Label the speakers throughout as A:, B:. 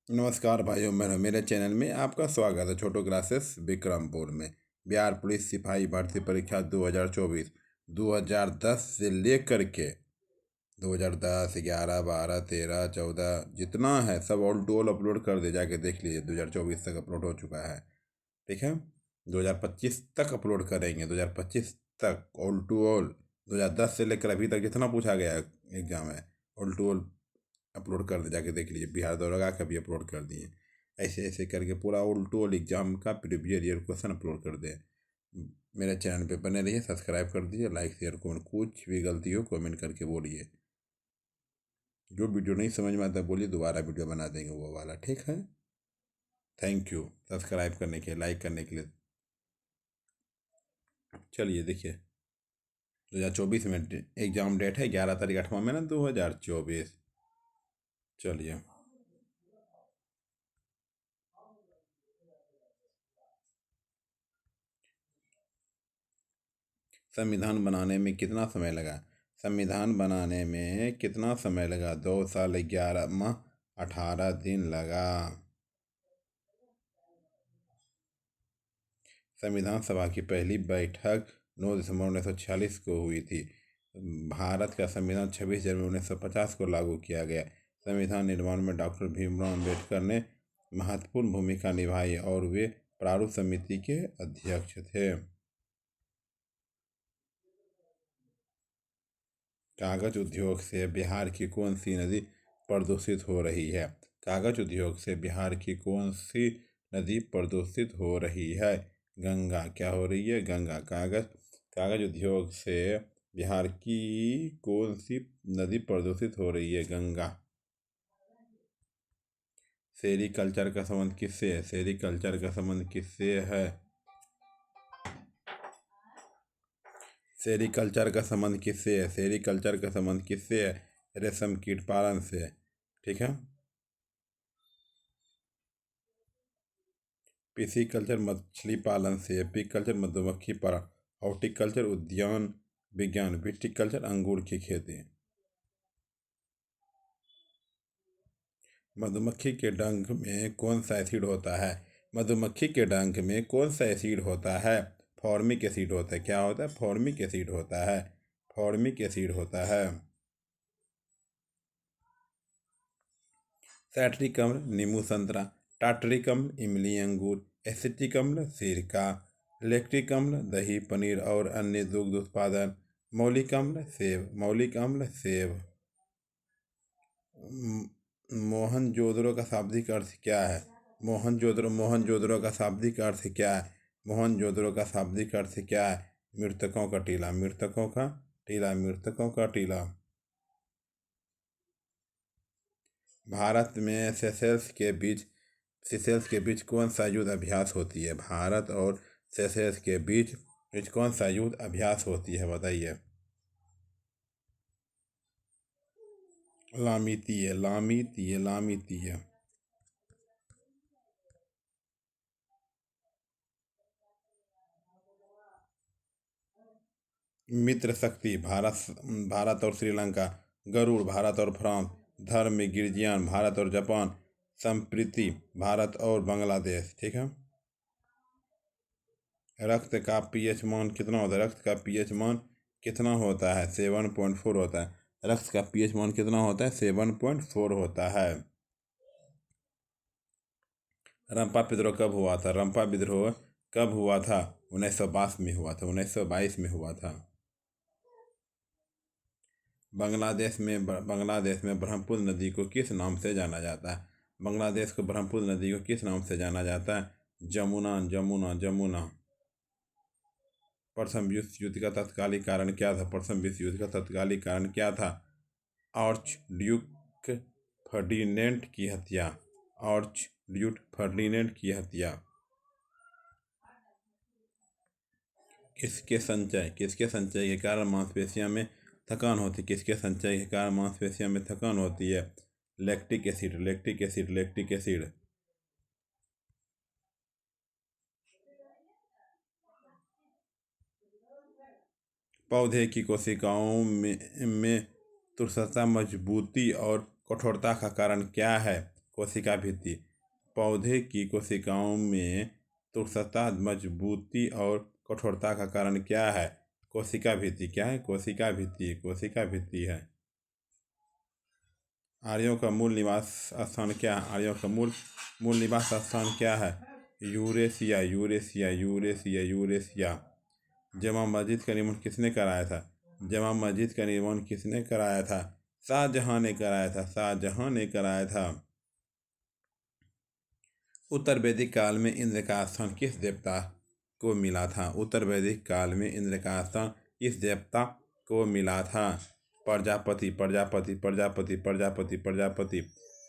A: नमस्कार भाइयों, मेरे चैनल में आपका स्वागत है। छोटो क्लासेस विक्रमपुर में बिहार पुलिस सिपाही भर्ती परीक्षा 2024 2010 से लेकर के 2010, 11, 12, 13, 14 जितना है सब ऑल टू ऑल अपलोड कर दे, जाके देख लीजिए। 2024 तक अपलोड हो चुका है। ठीक है, 2025 तक अपलोड करेंगे। 2025 तक ऑल टू ऑल 2010 से लेकर अभी तक जितना पूछा गया एग्जाम है ऑल टू ऑल अपलोड कर दे, जाके देख लीजिए। बिहार दरोगा का भी अपलोड कर दिए। ऐसे ऐसे करके पूरा ऑल टू ऑल एग्जाम का प्रीवियस ईयर क्वेश्चन अपलोड कर दें। मेरे चैनल पे बने रहिए, सब्सक्राइब कर दीजिए, लाइक शेयर कमेंट। कुछ भी गलती हो कमेंट करके बोलिए। जो वीडियो नहीं समझ में आता बोलिए, दोबारा वीडियो बना देंगे वो वाला। ठीक है, थैंक यू सब्सक्राइब करने के लिए, लाइक करने के लिए। चलिए देखिए, 2024 में एग्जाम डेट है 11 तारीख 8वां महीना 2024। चलिए, संविधान बनाने में कितना समय लगा? संविधान बनाने में कितना समय लगा? 2 साल 11 माह 18 दिन लगा। संविधान सभा की पहली बैठक 9 दिसंबर 1946 को हुई थी। भारत का संविधान 26 जनवरी 1950 को लागू किया गया। संविधान निर्माण में डॉक्टर भीमराव अम्बेडकर ने महत्वपूर्ण भूमिका निभाई और वे प्रारूप समिति के अध्यक्ष थे। कागज उद्योग से बिहार की कौन सी नदी प्रदूषित हो रही है? कागज उद्योग से बिहार की कौन सी नदी प्रदूषित हो रही है? गंगा। क्या हो रही है? गंगा। कागज उद्योग से बिहार की कौन सी नदी प्रदूषित हो रही है? गंगा। सेरीकल्चर का संबंध किससे है? सेरीकल्चर का संबंध किससे है? सेरीकल्चर का संबंध किससे है? सेरीकल्चर का संबंध किससे है? रेशम कीट पालन से। ठीक है। पिसीकल्चर मछली पालन से, एपीकल्चर मधुमक्खी पालन, हॉर्टिकल्चर उद्यान विज्ञान, विटिकल्चर अंगूर की खेती। मधुमक्खी के डंक में कौन सा एसिड होता है? मधुमक्खी के डंक में कौन सा एसिड होता है? फॉर्मिक एसिड होता है। क्या होता है? फॉर्मिक एसिड होता है। फॉर्मिक एसिड होता है। सैट्रिक अम्ल नींबू संतरा, टाटरिक अम्ल इमली अंगूर, एसिटिक अम्ल सिरका, लैक्टिक अम्ल दही पनीर और अन्य दुग्ध उत्पादन, मौलिक अम्ल सेब। मौलिक अम्ल सेब। मोहनजोदड़ो का शाब्दिक अर्थ क्या है? मोहनजोदड़ो का शाब्दिक अर्थ क्या है? मोहनजोदड़ो का शाब्दिक अर्थ क्या है? मृतकों का टीला। मृतकों का टीला। मृतकों का टीला। भारत में सेशेल्स के बीच कौन सा युद्ध अभ्यास होती है? भारत और सेशेल्स के बीच कौन सा युद्ध अभ्यास होती है, बताइए। लामीतीय। लामीतीय। लामीतीय। मित्र शक्ति भारत और श्रीलंका, गरुड़ भारत और फ्रांस, धर्म में गिरजियान भारत और जापान, संप्रीति भारत और बांग्लादेश। ठीक है। रक्त का पीएच मान कितना होता है? रक्त का पीएच मान कितना होता है? 7.4 होता है। रक्त का पीएच मान कितना होता है? 7.4 होता है। रंपा विद्रोह कब हुआ था? रंपा विद्रोह कब हुआ था? 1922 में हुआ था। 1922 में हुआ था। बांग्लादेश में ब्रह्मपुत्र नदी को किस नाम से जाना जाता है? बांग्लादेश को ब्रह्मपुत्र नदी को किस नाम से जाना जाता है? जमुना। जमुना। जमुना। प्रथम विश्व युद्ध का तत्कालीन कारण क्या था? प्रथम विश्व युद्ध का तत्कालीन कारण क्या था? आर्च ड्यूक फर्डिनेंट की हत्या। आर्च ड्यूक फर्डिनेंट की हत्या। किसके संचय के कारण मांसपेशियों में थकान होती है? किसके संचय के कारण मांसपेशियों में थकान होती है? Lactic acid. Lactic acid. Lactic acid. पौधे की कोशिकाओं में तुरसता, मजबूती और कठोरता का कारण क्या है? कोशिका भित्ति। पौधे की कोशिकाओं में तुरसता, मजबूती और कठोरता का कारण क्या है? कोशिका भित्ति। क्या है? कोशिका भित्ति। कोशिका भित्ति है। आर्यों का मूल निवास स्थान क्या है? आर्यों का मूल निवास स्थान क्या है? यूरेशिया। यूरेशिया। यूरेशिया। यूरेशिया। जमा मस्जिद का निर्माण किसने कराया था? जमा मस्जिद का निर्माण किसने कराया था? शाहजहां ने कराया था। शाहजहां ने कराया था। उत्तर वैदिक काल में इंद्र का स्थान किस देवता को मिला था? उत्तर वैदिक काल में इंद्र का स्थान किस देवता को मिला था? प्रजापति। प्रजापति। प्रजापति। प्रजापति। प्रजापति।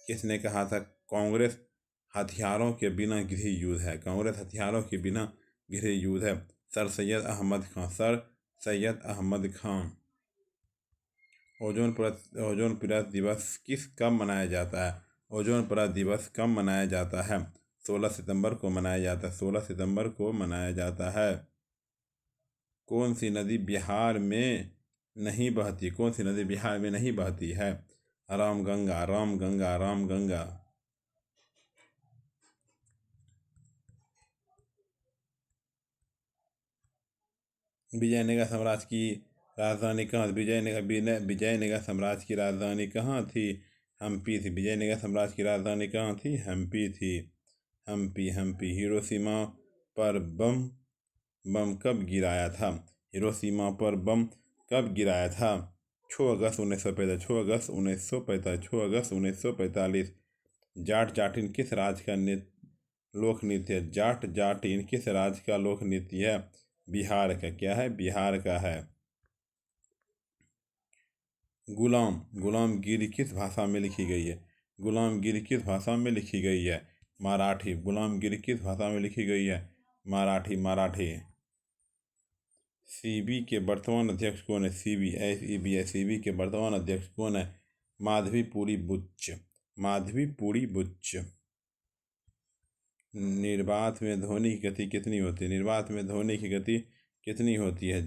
A: किसने कहा था? कांग्रेस हथियारों के बिना गृह युद्ध है। कांग्रेस हथियारों के बिना गृह युद्ध है। Sir Syed Ahmed Khan. Sir Syed Ahmed Khan. Ozone परत दिवस कब मनाया जाता है? ओजोन परत दिवस कब मनाया जाता है? 16 सितंबर को मनाया जाता है। 16 सितंबर को मनाया जाता है। कौन सी नदी बिहार में नहीं बहती? कौन सी नदी बिहार में नहीं बहती है? रामगंगा। रामगंगा। रामगंगा। विजयनगर साम्राज्य की राजधानी कहाँ थी? विजयनगर साम्राज्य की राजधानी कहाँ थी? हम्पी थी। विजयनगर साम्राज्य की राजधानी कहाँ थी? हम्पी थी। हम्पी। हम्पी। हिरोशिमा पर बम बम कब गिराया था? हिरोशिमा पर बम कब गिराया था? 6 अगस्त 1945। 6 अगस्त 1945। 6 अगस्त 1945। जाट जाटिन किस राज्य का लोक नृत्य है? जाट जाटिन किस राज्य का लोक नृत्य है? बिहार का। क्या है? बिहार का है। गुलामगिरी किस भाषा में लिखी गई है? गुलामगिरी किस भाषा में लिखी गई है? मराठी। गुलामगिरी किस भाषा में लिखी गई है? मराठी। मराठी। सीबी के वर्तमान अध्यक्ष कौन है? सीबी के वर्तमान अध्यक्ष कौन है? माधवीपुरी बुच्च। माधवीपुरी बुच्च। निर्वात में ध्वनि की गति कितनी होती है? निर्वात में ध्वनि की गति कितनी होती है?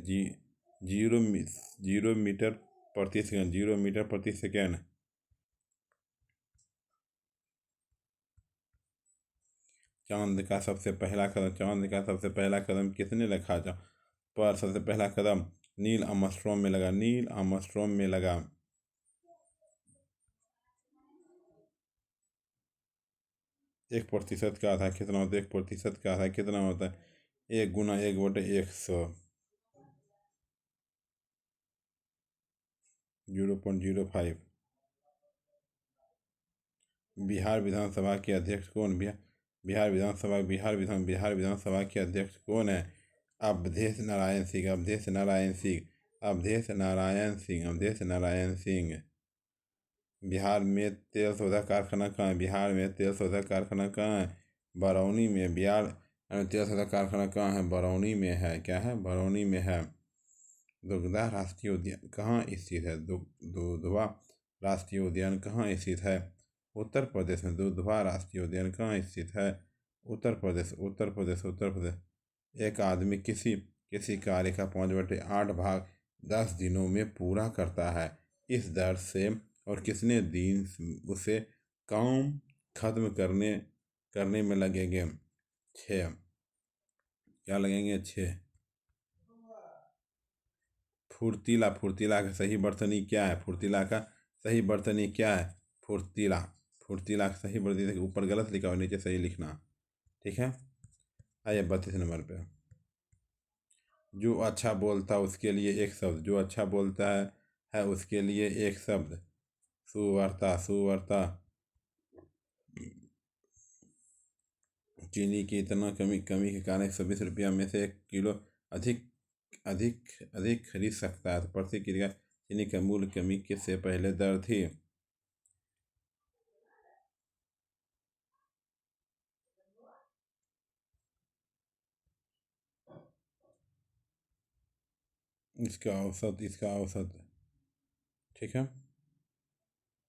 A: 0 मीटर प्रति सेकंड। 0 मीटर प्रति सेकंड। चांद का सबसे पहला कदम किसने रखा था? पर सबसे पहला कदम नील आर्मस्ट्रॉन्ग में लगा। नील आर्मस्ट्रॉन्ग में लगा। 1% का आधा कितना होता है? 1% का आधा कितना होता है? 1 गुना 1/100। 0.05। बिहार विधानसभा के अध्यक्ष कौन? बिहार विधानसभा के अध्यक्ष कौन है? अवधेश नारायण सिंह। अवधेश नारायण सिंह। अवधेश नारायण सिंह। अवधेश नारायण सिंह। बिहार में तेल शोधक कारखाना कहाँ है? बिहार में तेल शोधक कारखाना कहाँ है? बरौनी में। बिहार में तेल शोधक कारखाना कहाँ है? बरौनी में है। क्या है? बरौनी में है। दुधवा राष्ट्रीय उद्यान कहाँ स्थित है? दुधवा राष्ट्रीय उद्यान कहाँ स्थित है? उत्तर प्रदेश में। दुधवा राष्ट्रीय उद्यान कहाँ स्थित है? उत्तर प्रदेश। उत्तर प्रदेश। उत्तर प्रदेश। एक आदमी किसी किसी कार्य का 5/8 भाग 10 दिनों में पूरा करता है। इस दर से और कितने दिन उसे काम खत्म करने में लगेंगे? 6। क्या लगेंगे? 6। फुर्तीला। फुर्तीला का सही वर्तनी क्या है? फुर्तीला का सही वर्तनी क्या है? फुर्तीला। फुर्तीला का सही वर्तनी ऊपर गलत लिखा और नीचे सही लिखना। ठीक है। आइए 32 नंबर पे। जो अच्छा बोलता उसके लिए एक शब्द। जो अच्छा बोलता है उसके लिए एक शब्द। सुवार्ता। सुवार्ता। चीनी की इतना कमी के कारण 120 रुपया में से 1 किलो अधिक अधिक अधिक खरीद सकता है। तो प्रति किलोग्राम चीनी का मूल्य कमी से पहले दर थी। इसका औसत। ठीक है।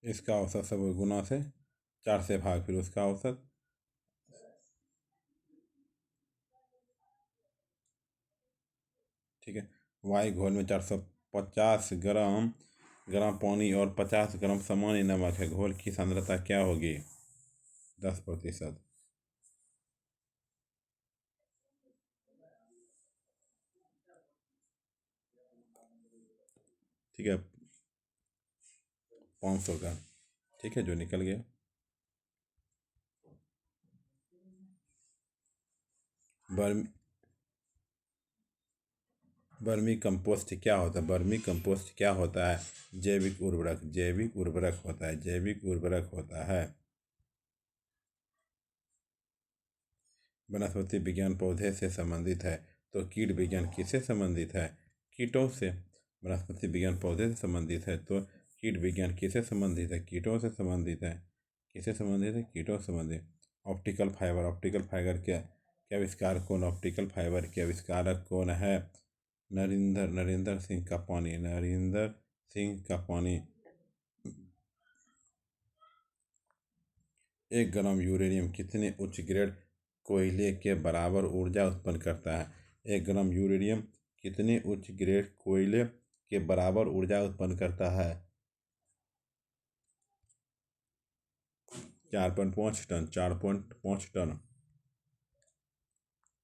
A: इसका औसत सब गुना से 4 से भाग, फिर उसका औसत। ठीक है। वायु घोल में 450 ग्राम ग्राम पानी और 50 ग्राम सामान्य नमक है, घोल की सांद्रता क्या होगी? 10%। ठीक है, 500 का। ठीक है, जो निकल गया। बर्मी बर्मी कंपोस्ट क्या होता है? बर्मी कंपोस्ट क्या होता है? जैविक उर्वरक। जैविक उर्वरक होता है। जैविक उर्वरक होता है। वनस्पति विज्ञान पौधे से संबंधित है, तो कीट विज्ञान किससे संबंधित है? कीटों से। वनस्पति विज्ञान पौधे से संबंधित है, तो कीट विज्ञान किससे संबंधित है? कीटों से संबंधित है। किससे संबंधित है? कीटों से संबंधित। Optical fibre. ऑप्टिकल फाइबर क्या क्या आविष्कार कौन? ऑप्टिकल फाइबर के आविष्कारक कौन है? नरेंद्र सिंह का पानी। नरेंद्र सिंह का पानी। 1 ग्राम यूरेनियम कितने उच्च ग्रेड कोयले के बराबर ऊर्जा उत्पन्न करता है? 1 ग्राम यूरेनियम कितने उच्च ग्रेड कोयले के बराबर ऊर्जा उत्पन्न करता है? 4.5 टन। 4.5 टन।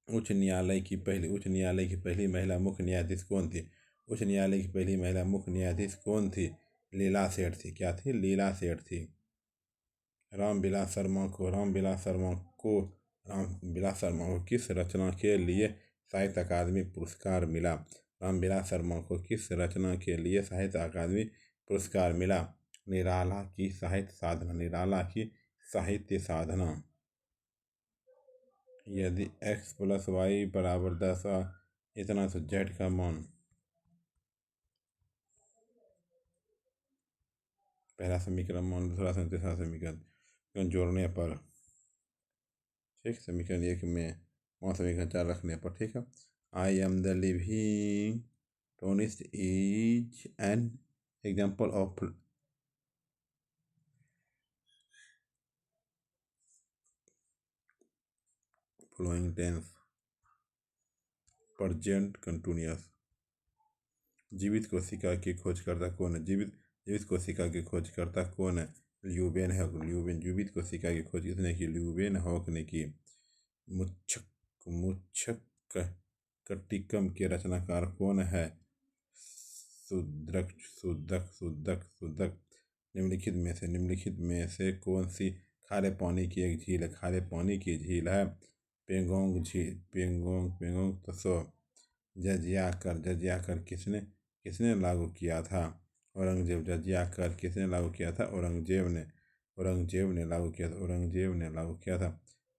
A: उच्च न्यायालय की पहली महिला मुख्य न्यायाधीश कौन थी? उच्च न्यायालय की पहली महिला मुख्य न्यायाधीश कौन थी? लीला सेठ थी। क्या थी? लीला सेठ थी। रामविलास शर्मा को किस रचना के लिए साहित्य अकादमी पुरस्कार मिला? रामविलास शर्मा को किस रचना के लिए साहित्य अकादमी पुरस्कार मिला? निराला की साहित्य साधना। निराला की साहित्य साधना। यदि x + y = 10 इतना तो z का मान। पहला समीकरण मान दूसरा समीकरण तीसरा समीकरण जोड़ने पर। ठीक, समीकरण 1 में वहाँ समीकरण 4 रखने पर। ठीक है। आई एम द लिविंग टोनिस्ट is an example of flowing tense present continuous. जीवित कोशिका की खोजकर्ता कौन है? जीवित कोशिका की खोजकर्ता कौन है? ल्यूबेन है। ल्यूबेन। जीवित कोशिका की खोज किसने की? ल्यूबेन हॉक ने की। मुच्छक मुच्छक कटिकम के रचनाकार कौन है? शुद्धक। निम्नलिखित में से कौन सी खारे पानी की एक झील है? खारे पानी की झील है पेंगोंग झील। पेंगोंग तसो। जजिया कर किसने किसने लागू किया था? औरंगजेब। जजिया कर किसने लागू किया था? औरंगजेब ने लागू किया था। औरंगजेब ने लागू किया था।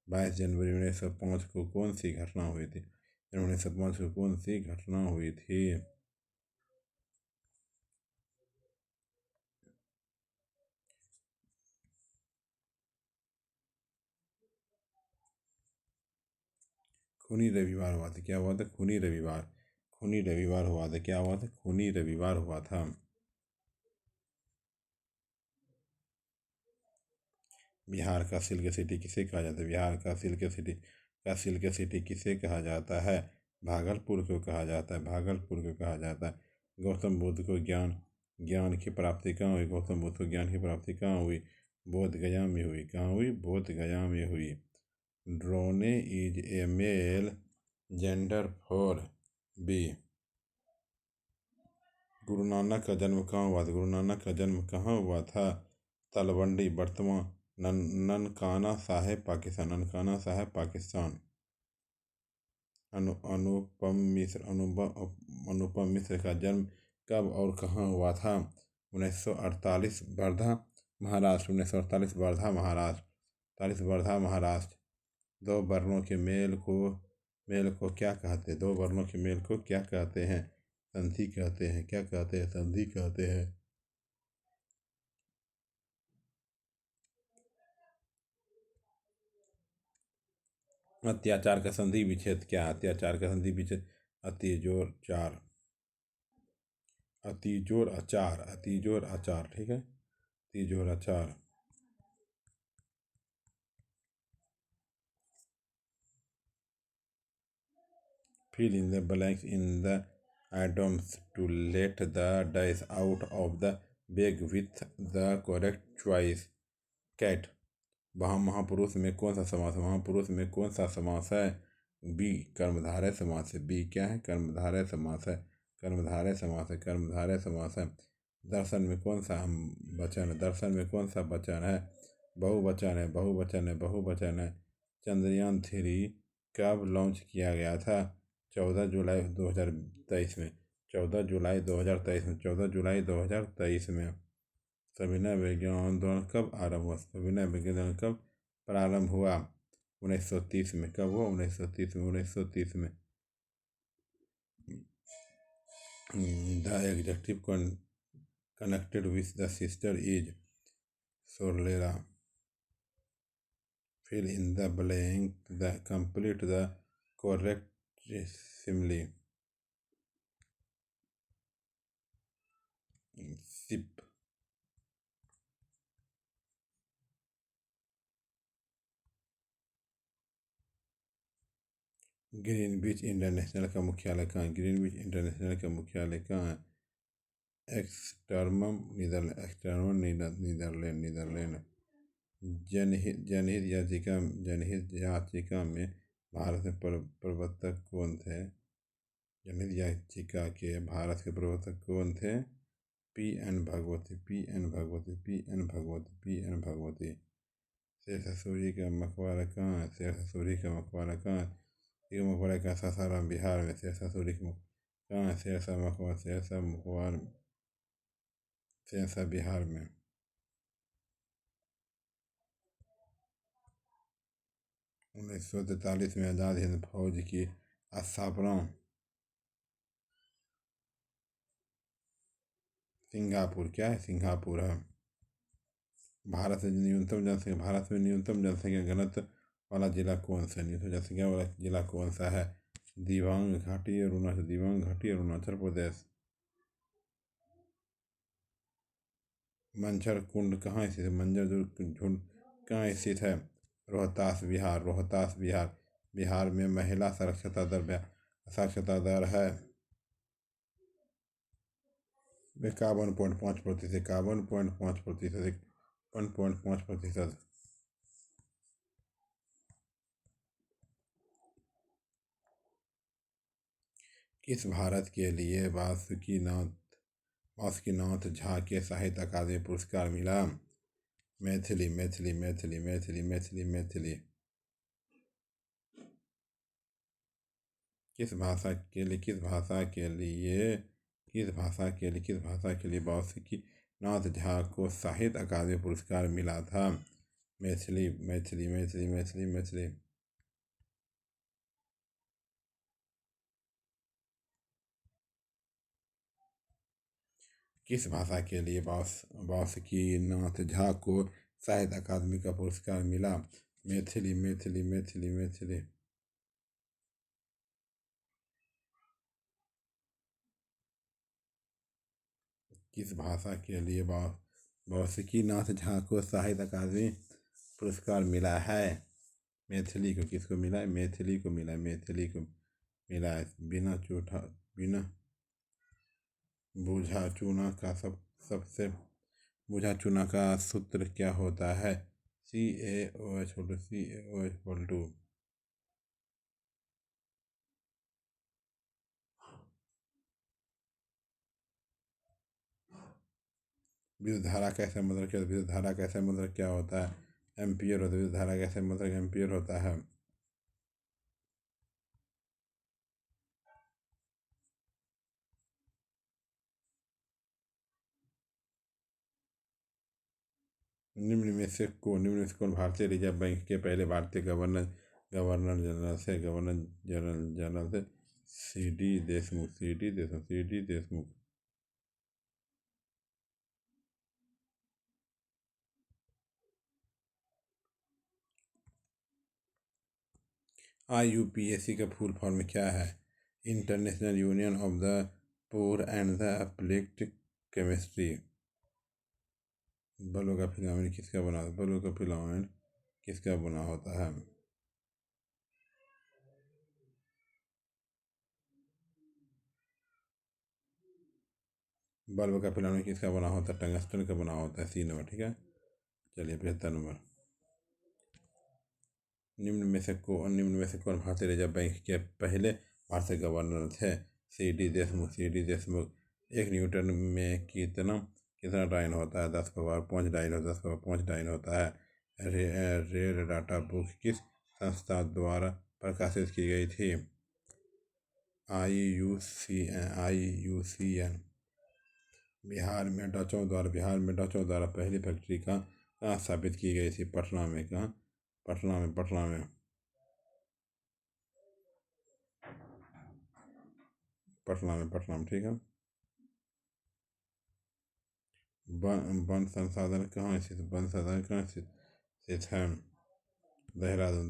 A: 22 जनवरी 1905 को कौन सी घटना हुई थी? 1905 को कौन सी घटना हुई थी? खूनी रविवार हुआ था। क्या हुआ था? खूनी रविवार। खूनी रविवार हुआ था। क्या हुआ था? खूनी रविवार हुआ था। बिहार का सिल्क सिटी किसे कहा जाता है? बिहार का सिल्क सिटी किसे कहा जाता है? भागलपुर को कहा जाता है। भागलपुर को कहा जाता है। गौतम बुद्ध को ज्ञान ज्ञान की प्राप्ति कहाँ हुई? गौतम बुद्ध को ज्ञान की प्राप्ति कहाँ हुई? बोध गया में हुई। कहाँ हुई? बोध गया में हुई। Drone is a male gender for bee. Guru Nanak का जन्म कहाँ हुआ था? गुरु नानक का जन्म कहाँ हुआ था? तलवंडी, वर्तमान ननकाना साहेब, पाकिस्तान। ननकाना साहेब, पाकिस्तान। अनुपम मिश्र का जन्म कब और कहाँ हुआ था? 1948, वर्धा, महाराष्ट्र। 1948, वर्धा, महाराष्ट्र। 48, वर्धा, महाराष्ट्र। दो वर्णों के मेल को क्या कहते हैं? दो वर्णों के मेल को क्या कहते हैं? संधि कहते हैं। क्या कहते हैं? संधि कहते हैं। अत्याचार का संधि विच्छेद क्या है? अत्याचार का संधि विच्छेद अतिजोर आचार। ठीक है, अतिजोर आचार। Fill in the blanks in the items to let the dice out of the bag with the correct choice. Cat. वहाँ महापुरुष में कौन सा समास है? महापुरुष में कौन सा समास है? बी कर्मधारय समास है। बी क्या है? कर्मधारय समास है। कर्मधारय समास है। कर्मधारय समास है। दर्शन में कौन सा हम वचन है? दर्शन में कौन सा वचन है? बहुवचन है। बहुवचन है। बहुवचन है। चंद्रयान 3 कब लॉन्च किया गया था? 14 जुलाई 2023 में। 14 जुलाई 2023 में। 14 जुलाई 2023 में। सविनय विज्ञान आंदोलन कब आरंभ हुआ? सविनय विज्ञान आंदोलन कब प्रारंभ हुआ? 1930 में। कब हुआ? 1930 में। 1930 में। The adjective connected with the sister is सोलेरा। Fill in the blank. Complete the correct simile. Ship. Greenwich international का मुख्यालय कहाँ है? ग्रीनविच इंटरनेशनल का मुख्यालय कहाँ है? Extremum Netherlands. नीदरलैंड। जनहित याचिका में भारत के प्रवर्तक कौन थे? जनहित याचिका के भारत के प्रवर्तक कौन थे? P.N. Bhagwati. P.N. Bhagwati. P.N. Bhagwati. P.N. Bhagwati. Sher Shah Suri का मकबरा कहाँ है? शेरशाह सूरी का मकबरा कहाँ है? ये मकबरा का सासाराम बिहार में। शेरशाह सूरी का कहाँ है? शेरशाह मकबरा। शेरशाह मकबरा शेरशाह बिहार में। 1943 में आज़ाद हिंद फौज की स्थापना सिंगापुर। क्या है? सिंगापुर है। भारत में न्यूनतम जनसंख्या घनत्व वाला जिला कौन सा है? न्यूनतम जनसंख्या वाला जिला कौन सा है? दिबांग घाटी अरुणाचल। दिबांग घाटी अरुणाचल प्रदेश। मंझर कुंड कहाँ स्थित है? मंझर झुंड कहाँ स्थित है? रोहतास बिहार। रोहतास बिहार। बिहार में महिला साक्षरता दर है 51.5%। 51.5%। 51.5%। किस भारत के लिए वासुकीनाथ झा के साहित्य अकादमी पुरस्कार मिला? मैथिली। मैथिली। मैथिली। मैथिली। मैथिली। मैथिली। किस भाषा के लिए वासुकीनाथ झा को साहित्य अकादमी पुरस्कार मिला था? मैथिली। मैथिली। मैथिली। मैथिली। मैथिली। किस भाषा के लिए वासुकीनाथ झा को साहित्य अकादमी का पुरस्कार मिला? मैथिली। मैथिली। मैथिली। मैथिली। किस भाषा के लिए वासुकीनाथ झा को साहित्य अकादमी पुरस्कार मिला है? मैथिली को। किसको मिला है? मैथिली को मिला है। मैथिली को मिला है। बिना बूझा चूना का सबसे बूझा चूना का सूत्र क्या होता है? CaOH। विद्युत धारा कैसे मतलब क्या? विद्युत धारा कैसे मतलब क्या होता है? एम्पियर होता है। विद्युत धारा कैसे मतलब एम्पियर होता है? निम्न में से कौन भारतीय रिजर्व बैंक के पहले भारतीय गवर्नर जनरल थे? C D Deshmukh. C D Deshmukh. IUPAC का फुल फॉर्म क्या है? International union of the pure and the applied chemistry. बलों का फिलामेंट किसका बना होता है? बलों का फिलामेंट किसका बना होता है? बल्ब का फिलामेंट किसका बना होता है? टंगस्टन का बना होता है। C number. ठीक है, चलिए 75 नंबर। निम्न में से कौन भारतीय रिजर्व बैंक के पहले भारतीय गवर्नर थे? C D Deshmukh. एक न्यूटन में कितना कितना डाइन होता है? 10^5 डाइन होता है। 10^5 डाइन होता है। रेयर डाटा बुक किस संस्था द्वारा प्रकाशित की गई थी? IUCN। बिहार में डचों द्वारा पहली फैक्ट्री कहाँ स्थापित की गई थी? पटना में। कहाँ? पटना में। ठीक है। वन संसाधन कहाँ स्थित है? देहरादून।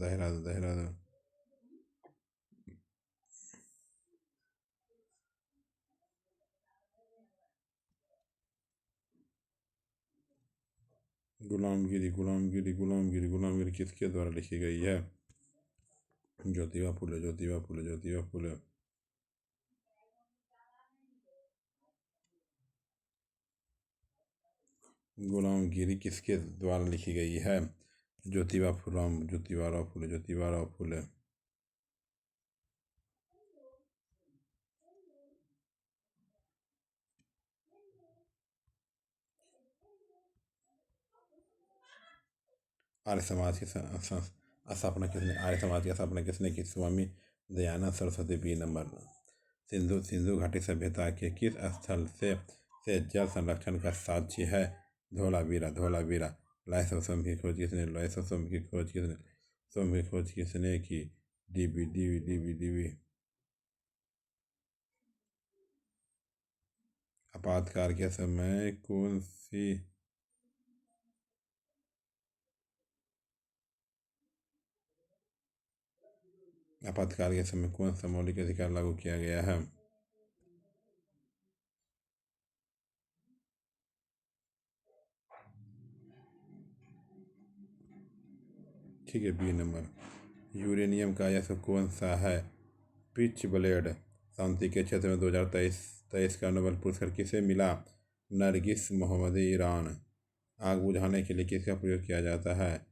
A: गुलामगिरी किसके द्वारा लिखी गई है? ज्योतिबा फुले। गुलामगिरी किसके द्वारा लिखी गई है? ज्योतिबा फुले। आर्य समाज की स्थापना किसने की? स्वामी दयानंद सरस्वती। B number. सिंधु घाटी सभ्यता के किस स्थल से जल संरक्षण का साक्ष्य है? धोलावीरा। लाइसोसोम की खोज किसने की? डीबी। आपातकाल के समय कौन सी कौन सा मौलिक अधिकार लागू किया गया है? ठीक है, बी नंबर। यूरेनियम का यह कौन सा है? Pitch blade. शांति के क्षेत्र में 2023 का नोबेल पुरस्कार किसे मिला? नरगिस मोहम्मदी ईरान। आग बुझाने के लिए किसका प्रयोग किया जाता है?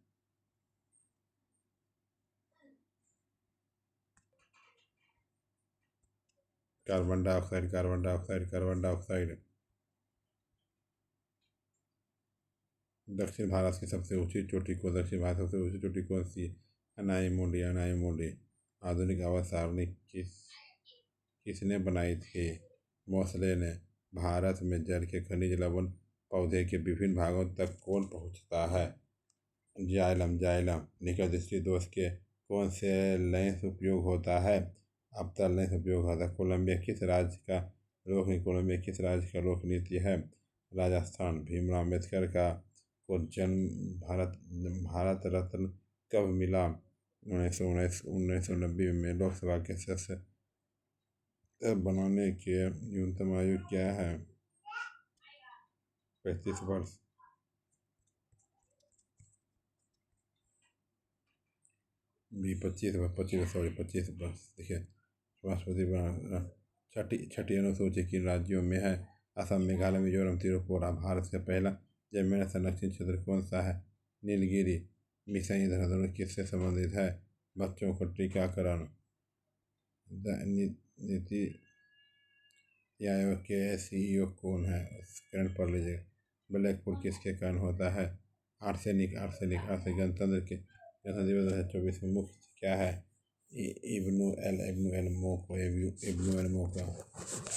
A: Carbon dioxide. दक्षिण भारत की सबसे ऊंची चोटी कौन सी है? अनाई मुंडी। आधुनिक आवाज सारणी किसने बनाई थी? मोसले ने। भारत में जल के खनिज लवण पौधे के विभिन्न भागों तक कौन पहुंचता है? जाइलम। निकट दृष्टि दोष के कौन से लेंस उपयोग होता है? अवतल लेंस उपयोग होता है। कोलंबिया किस राज्य का लोक नृत्य है? राजस्थान। भीमराव अम्बेडकर को जन्म भारत रत्न कब मिला? 1990 में। लोकसभा के सदस्य बनाने की न्यूनतम आयु क्या है? 35 वर्ष। भी 25 वर्ष। देखिए, राष्ट्रपति बना छठी अनुसूची किन राज्यों में है? असम, मेघालय, मिजोरम, त्रिपुरा। भारत का पहला जमीन संरक्षित क्षेत्र कौन सा है? नीलगिरी। मिशन इंद्रधनुष किससे संबंधित है? बच्चों को टीकाकरण। नीति आयोग के CEO कौन है? करंट पढ़ लीजिए। ब्लैक फूड किसके कारण होता है? आर्सेनिक। गणतंत्र दिवस 2024 में मुख्य क्या है? इब्नु एल मो का